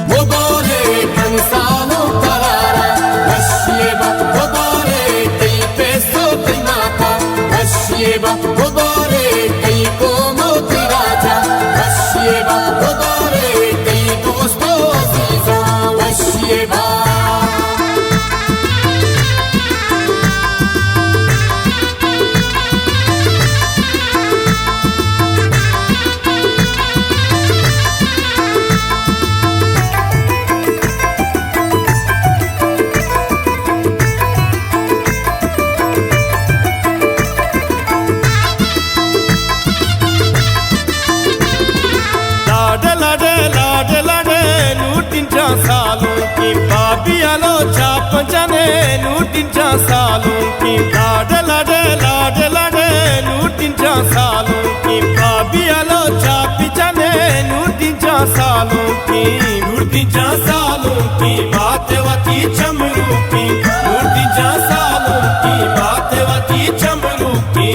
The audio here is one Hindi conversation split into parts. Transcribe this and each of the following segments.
Mogoreek ansano karara Washieba Mogoreek Tei peso tei mata Washieba Mogoreek Tei como tiraja Washieba Mogoreek Tei dosto aziza Washieba सालों की पापियालो चापंचने नूटिंचा सालों की लाडे लाडे लाडे लाडे नूटिंचा सालों की पापियालो चापिचने नूटिंचा सालों की बातेवती चमरू की नूटिंचा सालों की बातेवती चमरू की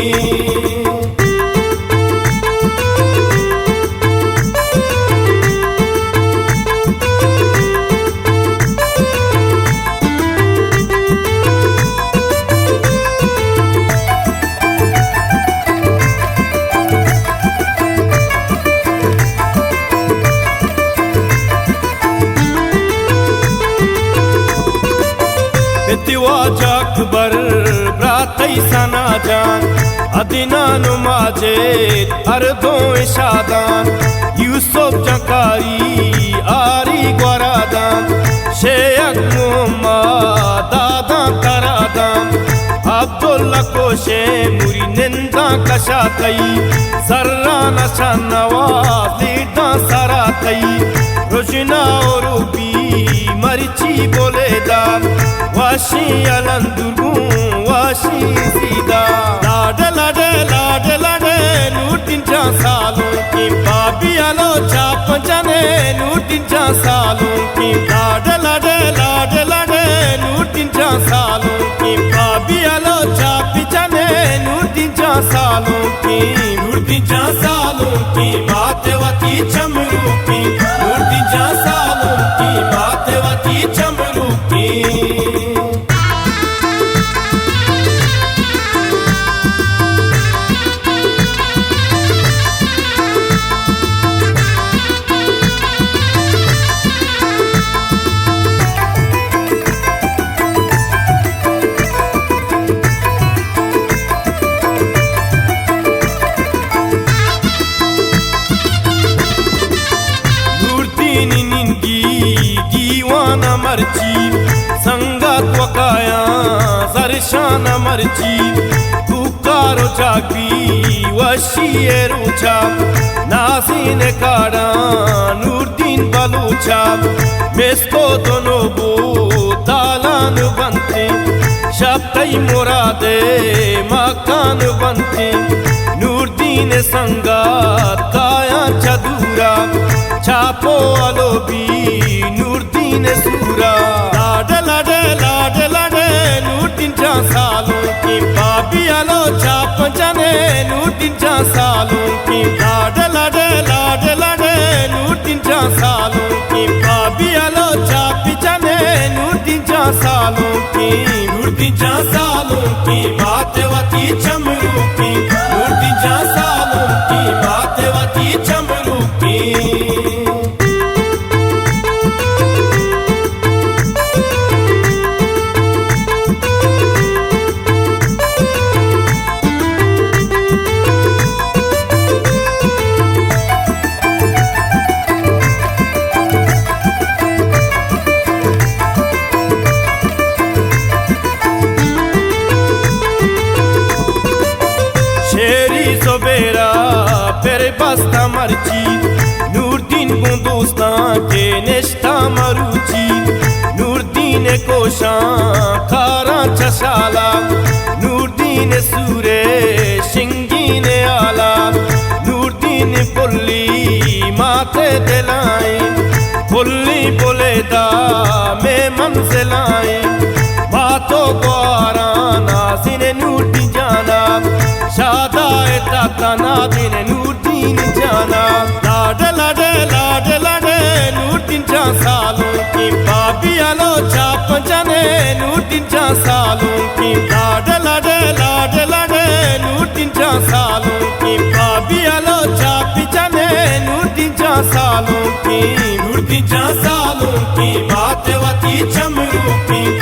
अकबर ब्रातई सना जान अदिनानु माजेद अर्दो इशादान यूसुफ जकारी आरी ग्वरादान शेख मुहम्मद दादा करादान अब्दुल्ला कोशे मुरी निंदा कशातई सर्रा नशा नवाज लीडा सरातई रोशना रूपी मरची बोलेदार वाशी अलंदुरगू वाशी सीधा लाडे लाडे लाडे लाडे नूटिंचा सालों की पापियालो चापंचने नूटिंचा सालों की लाडे लाडे लाडे लाडे नूटिंचा सालों की पापियालो चापिचने नूटिंचा सालों की बातेवती चमरू की नूटिंचा सालों की बातेवती चमरू की मर्ची संगत वकाया सरशान मर्ची पुकारो जाकी वशिए रुचा नासीन काड़ा नूरदीन बलूचा मेस्को दोनों बो तालान बनते शब्दई मुरादे मकान बनते नूरदीन संगत काया चदूरा छापो अलोबी नूरदीन सूरा लाडे लाडे लाडे लाडे नूटिंचा सालों की पापियालो चापंचने नूटिंचा सालों की लाडे लाडे लाडे लाडे नूटिंचा सालों की पापियालो चापिचने नूटिंचा सालों की बातेवती चमरू की नूटिंचा सालों की बातेवती चमरू की बस्ता मर्ची नूरदीन गुंदुस्तान के नेश्ता मरुची नूरदीन कोशा खारा चशाला नूरदीन सूरे शिंगीन आला नूरदीन पुल्ली माथे दिलाई पुल्ली बोलेदा में मंजिलाई बातों को आराना सिने नूरदी जाना शादा दाता ना दिन नूरदीन जाना लाडे लाडे लाडे नूरदीनच्या सालों की लाड लाडे लाड लाडे नूरदीनच्या सालों की भाभी आलो चापी जाने नूरदीनच्या सालों की बात वती चमरू की